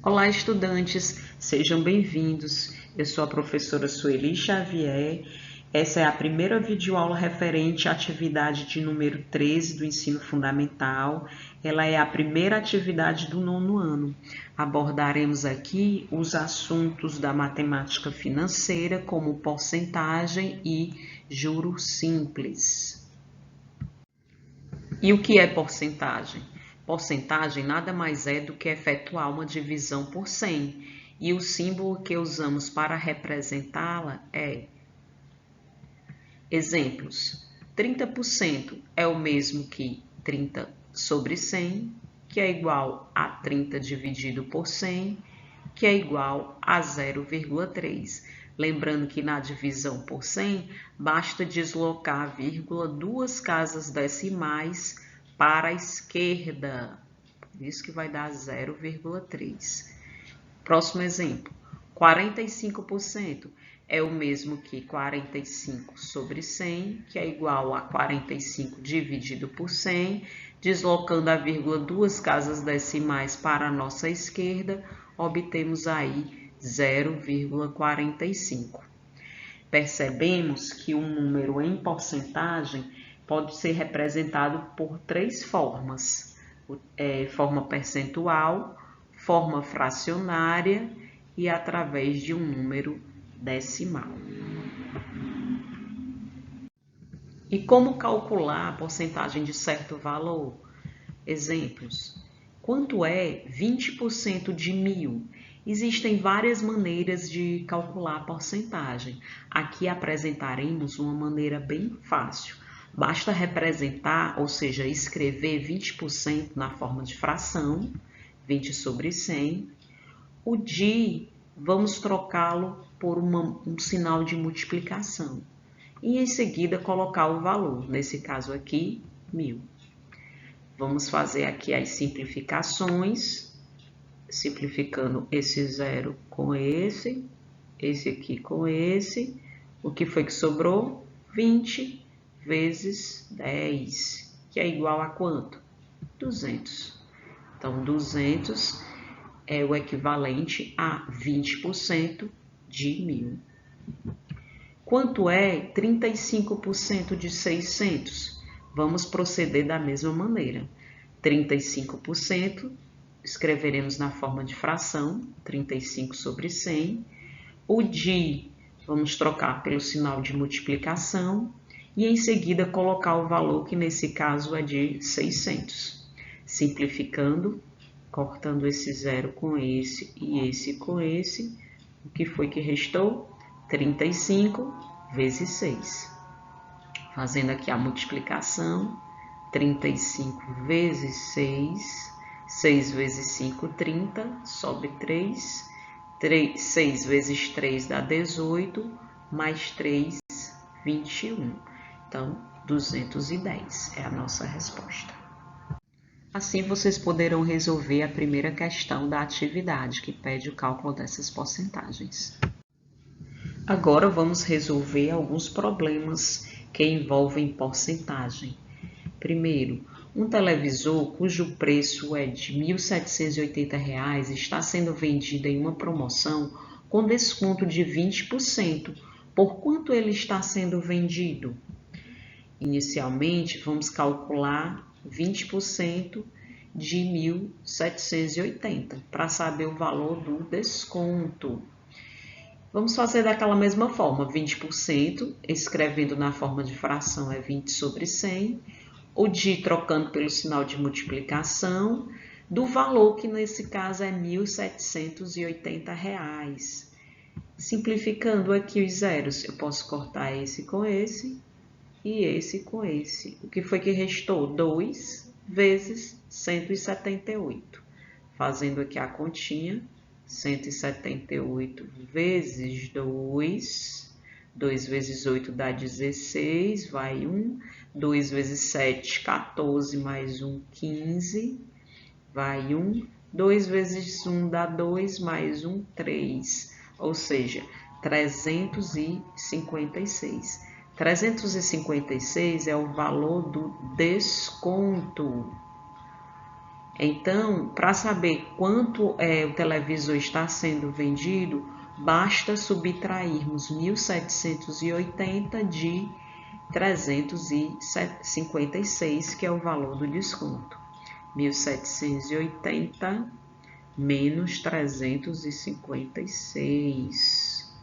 Olá, estudantes, sejam bem-vindos. Eu sou a professora Sueli Xavier. Essa é a primeira videoaula referente à atividade de número 13 do ensino fundamental. Ela é a primeira atividade do nono ano. Abordaremos aqui os assuntos da matemática financeira, como porcentagem e juros simples. E o que é porcentagem? Porcentagem nada mais é do que efetuar uma divisão por 100, e o símbolo que usamos para representá-la é exemplos. 30% é o mesmo que 30 sobre 100, que é igual a 30 dividido por 100, que é igual a 0,3. Lembrando que na divisão por 100, basta deslocar a vírgula 2 casas decimais para a esquerda. Por isso que vai dar 0,3. Próximo exemplo. 45% é o mesmo que 45 sobre 100, que é igual a 45 dividido por 100. Deslocando a vírgula 2 casas decimais para a nossa esquerda, obtemos aí 0,45. Percebemos que um número em porcentagem pode ser representado por três formas: forma percentual, forma fracionária e através de um número decimal. E como calcular a porcentagem de certo valor? Exemplos. Quanto é 20% de 1.000? Existem várias maneiras de calcular a porcentagem. Aqui apresentaremos uma maneira bem fácil. Basta representar, ou seja, escrever 20% na forma de fração, 20 sobre 100. O de, vamos trocá-lo por um sinal de multiplicação. E em seguida colocar o valor, nesse caso aqui, 1.000. Vamos fazer aqui as simplificações, simplificando esse zero com esse aqui com esse. O que foi que sobrou? 20 vezes 10, que é igual a quanto? 200. Então, 200 é o equivalente a 20% de 1.000. Quanto é 35% de 600? Vamos proceder da mesma maneira. 35%, escreveremos na forma de fração, 35 sobre 100. O de, vamos trocar pelo sinal de multiplicação e em seguida colocar o valor, que nesse caso é de 600. Simplificando, cortando esse zero com esse e esse com esse, o que foi que restou? 35 vezes 6. Fazendo aqui a multiplicação, 35 vezes 6, 6 vezes 5, 30, sobe 3, 6 vezes 3 dá 18, mais 3, 21. Então, 210 é a nossa resposta. Assim, vocês poderão resolver a primeira questão da atividade, que pede o cálculo dessas porcentagens. Agora, vamos resolver alguns problemas que envolvem porcentagem. Primeiro, um televisor cujo preço é de R$ 1.780 está sendo vendido em uma promoção com desconto de 20%. Por quanto ele está sendo vendido? Inicialmente, vamos calcular 20% de 1.780 para saber o valor do desconto. Vamos fazer daquela mesma forma, 20%, escrevendo na forma de fração é 20 sobre 100, o de trocando pelo sinal de multiplicação, do valor que nesse caso é R$ 1.780. Simplificando aqui os zeros, eu posso cortar esse com esse e esse com esse. O que foi que restou? 2 vezes 178. Fazendo aqui a continha, 178 vezes 2, 2 vezes 8 dá 16, vai 1, 2 vezes 7, 14, mais 1, 15, vai 1, 2 vezes 1 dá 2, mais 1, 3, ou seja, 356. 356 é o valor do desconto. Então, para saber quanto o televisor está sendo vendido, basta subtrairmos 1.780 de 356, que é o valor do desconto. 1.780 menos 356.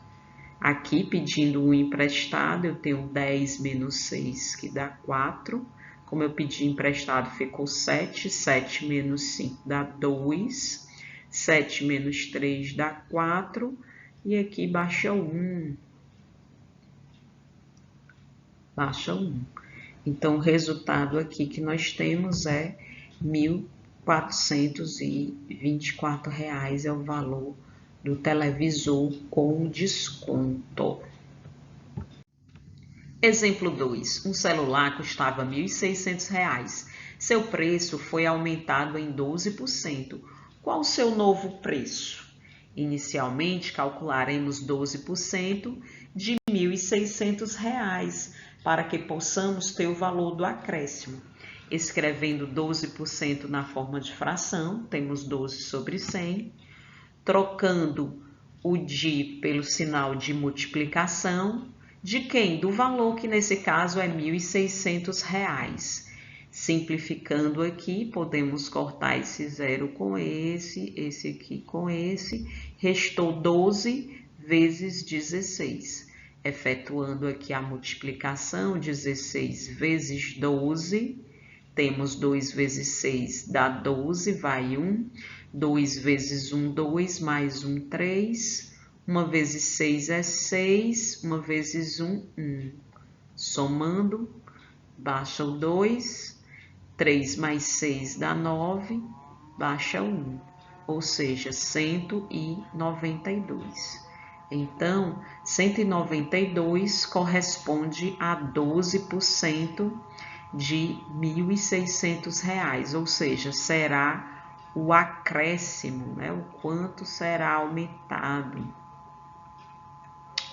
Aqui, pedindo um emprestado, eu tenho 10 menos 6, que dá 4. Como eu pedi emprestado, ficou 7. 7 menos 5 dá 2. 7 menos 3 dá 4. E aqui baixa 1. Baixa 1. Então, o resultado aqui que nós temos é R$ 1.424 é o valor do televisor com desconto. Exemplo 2. Um celular custava R$ 1.600. Seu preço foi aumentado em 12%. Qual o seu novo preço? Inicialmente, calcularemos 12% de R$ 1.600 para que possamos ter o valor do acréscimo. Escrevendo 12% na forma de fração, temos 12 sobre 100. Trocando o de pelo sinal de multiplicação, de quem? Do valor que nesse caso é R$ 1.600. Simplificando aqui, podemos cortar esse zero com esse aqui com esse, restou 12 vezes 16. Efetuando aqui a multiplicação, 16 vezes 12, temos 2 vezes 6 dá 12, vai 1. 2 vezes 1, 2, mais 1, 3. 1 vezes 6 é 6, 1 vezes 1, 1. Somando, baixa o 2. 3 mais 6 dá 9, baixa 1, ou seja, 192. Então, 192 corresponde a 12% de R$ 1.600, ou seja, será o acréscimo, né? O quanto será aumentado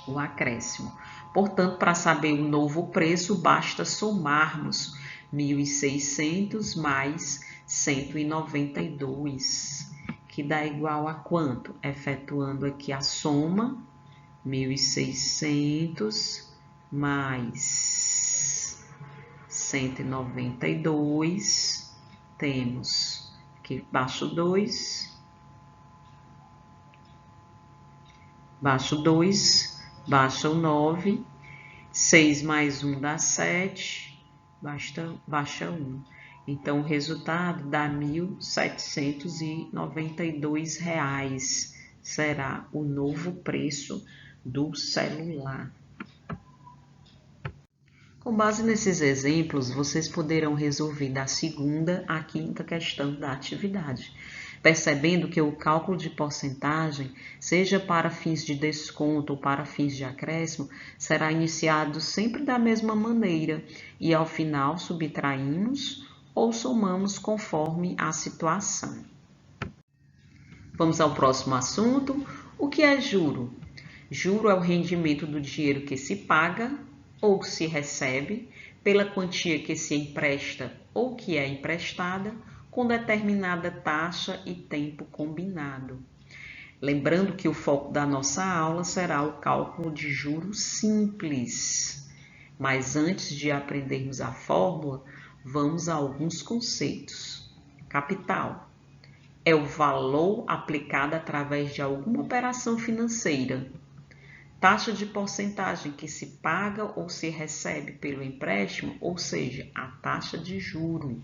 o acréscimo. Portanto, para saber o novo preço, basta somarmos 1.600 mais 192, que dá igual a quanto? Efetuando aqui a soma, 1.600 mais 192, temos aqui baixo 2, baixa o 9, 6 mais 1 dá 7, baixa 1. Então, o resultado dá R$ 1.792, será o novo preço do celular. Com base nesses exemplos, vocês poderão resolver da segunda à quinta questão da atividade, percebendo que o cálculo de porcentagem, seja para fins de desconto ou para fins de acréscimo, será iniciado sempre da mesma maneira e ao final subtraímos ou somamos conforme a situação. Vamos ao próximo assunto. O que é juro? Juro é o rendimento do dinheiro que se paga ou se recebe pela quantia que se empresta ou que é emprestada com determinada taxa e tempo combinado. Lembrando que o foco da nossa aula será o cálculo de juros simples. Mas antes de aprendermos a fórmula, vamos a alguns conceitos. Capital é o valor aplicado através de alguma operação financeira. Taxa de porcentagem que se paga ou se recebe pelo empréstimo, ou seja, a taxa de juro.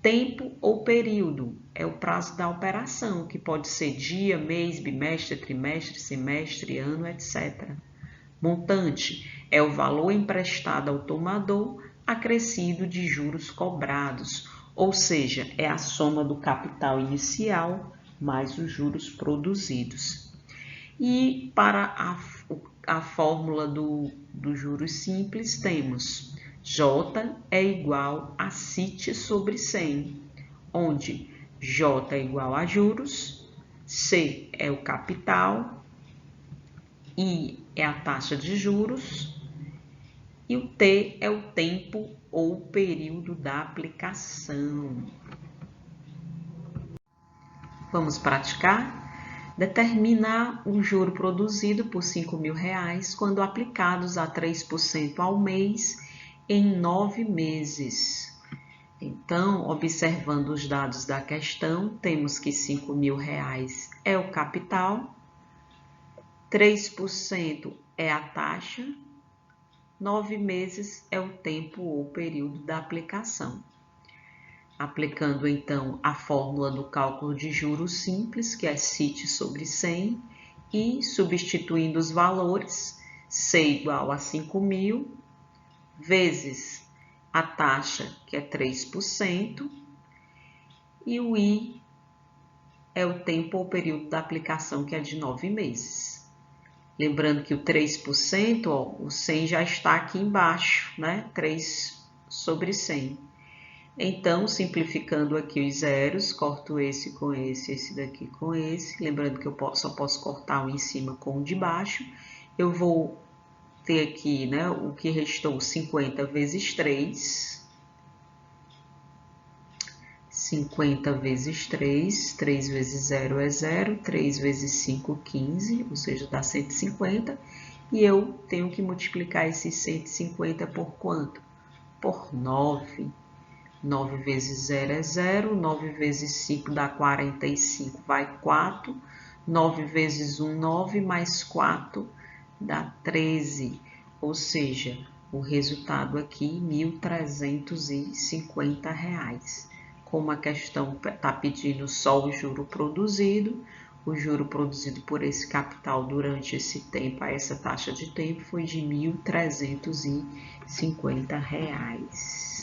Tempo ou período é o prazo da operação, que pode ser dia, mês, bimestre, trimestre, semestre, ano, etc. Montante é o valor emprestado ao tomador acrescido de juros cobrados, ou seja, é a soma do capital inicial mais os juros produzidos. E para a fórmula do juros simples, temos J é igual a CIT sobre 100, onde J é igual a juros, C é o capital, I é a taxa de juros e o T é o tempo ou período da aplicação. Vamos praticar? Determinar o juro produzido por R$ 5.000 quando aplicados a 3% ao mês em 9 meses. Então, observando os dados da questão, temos que R$ 5.000 é o capital, 3% é a taxa, 9 meses é o tempo ou período da aplicação. Aplicando então a fórmula do cálculo de juros simples, que é CIT sobre 100, e substituindo os valores, C igual a 5.000, vezes a taxa, que é 3%, e o I é o tempo ou período da aplicação, que é de 9 meses. Lembrando que o 3%, o 100 já está aqui embaixo, né? 3 sobre 100. Então, simplificando aqui os zeros, corto esse com esse daqui com esse. Lembrando que eu só posso cortar o em cima com o de baixo. Eu vou ter aqui, né, o que restou, 50 vezes 3. 50 vezes 3, 3 vezes 0 é 0, 3 vezes 5, 15, ou seja, dá 150. E eu tenho que multiplicar esse 150 por quanto? Por 9. 9 vezes 0 é 0, 9 vezes 5 dá 45, vai 4. 9 vezes 1, 9, mais 4 dá 13. Ou seja, o resultado aqui, R$ 1.350. Como a questão está pedindo só o juro produzido por esse capital durante esse tempo, a essa taxa de tempo, foi de R$ 1.350.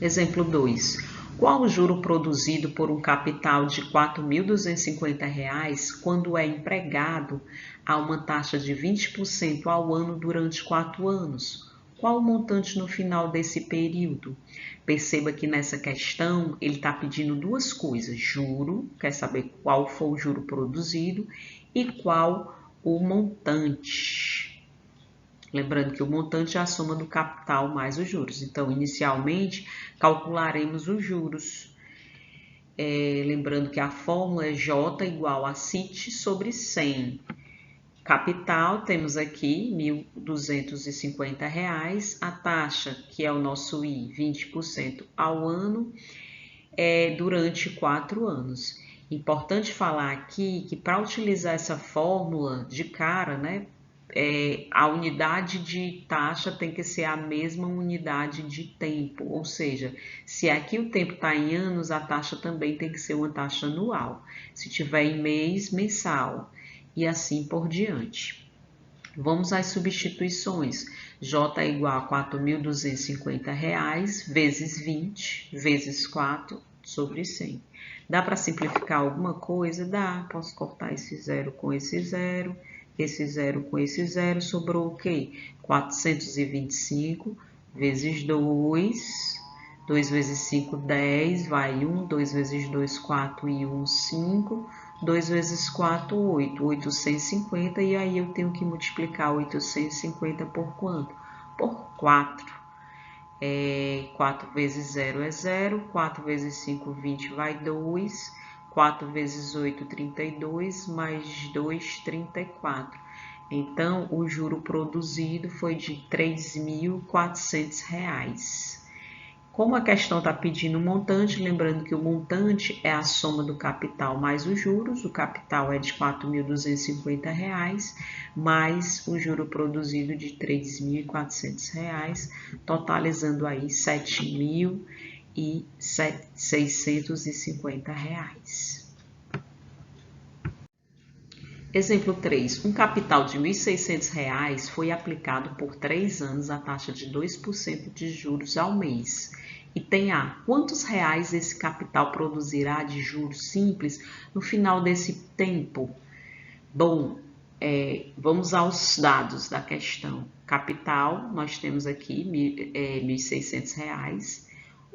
Exemplo 2. Qual o juro produzido por um capital de R$ 4.250 quando é empregado a uma taxa de 20% ao ano durante 4 anos? Qual o montante no final desse período? Perceba que nessa questão ele está pedindo duas coisas: juro, quer saber qual foi o juro produzido, e qual o montante. Lembrando que o montante é a soma do capital mais os juros. Então, inicialmente, calcularemos os juros. Lembrando que a fórmula é J igual a CIT sobre 100. Capital, temos aqui R$ 1.250. A taxa, que é o nosso I, 20% ao ano, durante 4 anos. Importante falar aqui que para utilizar essa fórmula de cara, né, a unidade de taxa tem que ser a mesma unidade de tempo, ou seja, se aqui o tempo está em anos, a taxa também tem que ser uma taxa anual. Se tiver em mês, mensal, e assim por diante. Vamos às substituições. J é igual a R$ 4.250 vezes 20 vezes 4 sobre 100. Dá para simplificar alguma coisa? Dá. Posso cortar esse zero com esse zero com esse zero. Sobrou o quê? 425 vezes 2. 2 vezes 5, 10. Vai 1. 2 vezes 2, 4 e 1, 5. 2 vezes 4, 8. 850. E aí eu tenho que multiplicar 850 por quanto? Por 4. 4 vezes 0 é 0. 4 vezes 5, 20, vai 2. 4 vezes 8, 32, mais 2, 34. Então, o juro produzido foi de R$ 3.400. Como a questão está pedindo montante, lembrando que o montante é a soma do capital mais os juros, o capital é de R$ 4.250, mais o juro produzido de R$ 3.400, totalizando aí R$ 7.650. Exemplo 3. Um capital de R$ 1.600 foi aplicado por 3 anos a taxa de 2% de juros ao mês. E tem A. Quantos reais esse capital produzirá de juros simples no final desse tempo? Bom, vamos aos dados da questão. Capital, nós temos aqui R$ 1.600.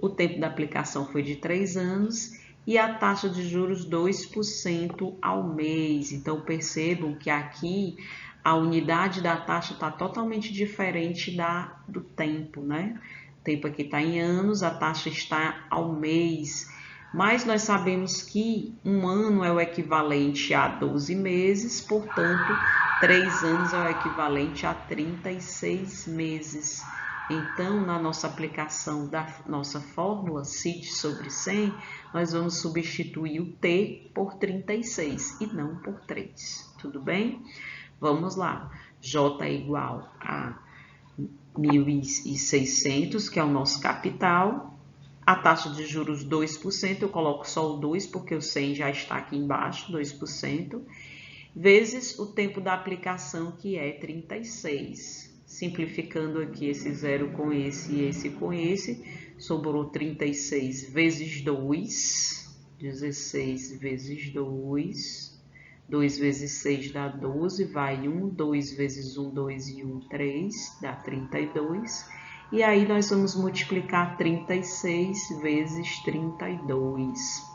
O tempo da aplicação foi de 3 anos. E a taxa de juros 2% ao mês. Então, percebam que aqui a unidade da taxa está totalmente diferente do tempo, né? O tempo aqui está em anos, a taxa está ao mês. Mas nós sabemos que um ano é o equivalente a 12 meses, portanto, 3 anos é o equivalente a 36 meses. Então, na nossa aplicação da nossa fórmula CIT sobre 100, nós vamos substituir o T por 36 e não por 3. Tudo bem? Vamos lá. J é igual a 1.600, que é o nosso capital. A taxa de juros 2%, eu coloco só o 2 porque o 100 já está aqui embaixo, 2%, vezes o tempo da aplicação, que é 36. Simplificando aqui esse zero com esse e esse com esse, sobrou 36 vezes 2, 16 vezes 2, 2 vezes 6 dá 12, vai 1, 2 vezes 1, 2 e 1, 3, dá 32. E aí nós vamos multiplicar 36 vezes 32.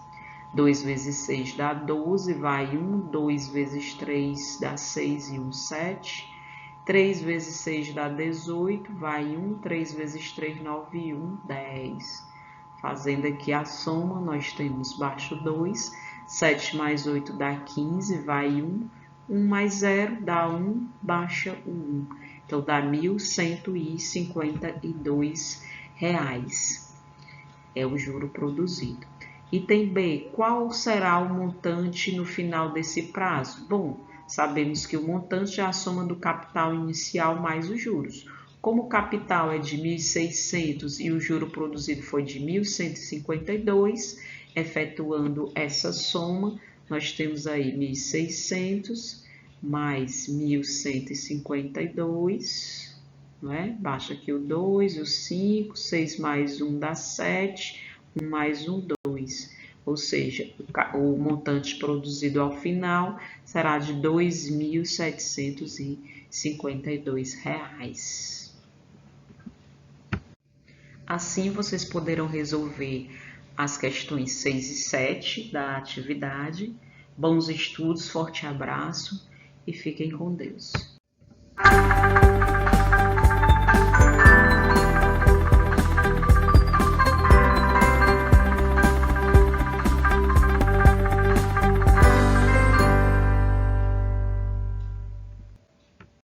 2 vezes 6 dá 12, vai 1, 2 vezes 3 dá 6 e 1, 7. 3 vezes 6 dá 18, vai 1, 3 vezes 3, 9 e 1, 10. Fazendo aqui a soma, nós temos baixo 2, 7 mais 8 dá 15, vai 1, 1 mais 0 dá 1, baixa o 1. Então, dá R$ 1.152. É o juro produzido. Item B, qual será o montante no final desse prazo? Bom, sabemos que o montante é a soma do capital inicial mais os juros. Como o capital é de 1.600 e o juro produzido foi de 1.152, efetuando essa soma, nós temos aí 1.600 mais 1.152, não é? Baixa aqui o 2, o 5, 6 mais 1 dá 7, 1 mais 1, 2. Ou seja, o montante produzido ao final será de R$ 2.752. Assim, vocês poderão resolver as questões 6 e 7 da atividade. Bons estudos, forte abraço e fiquem com Deus.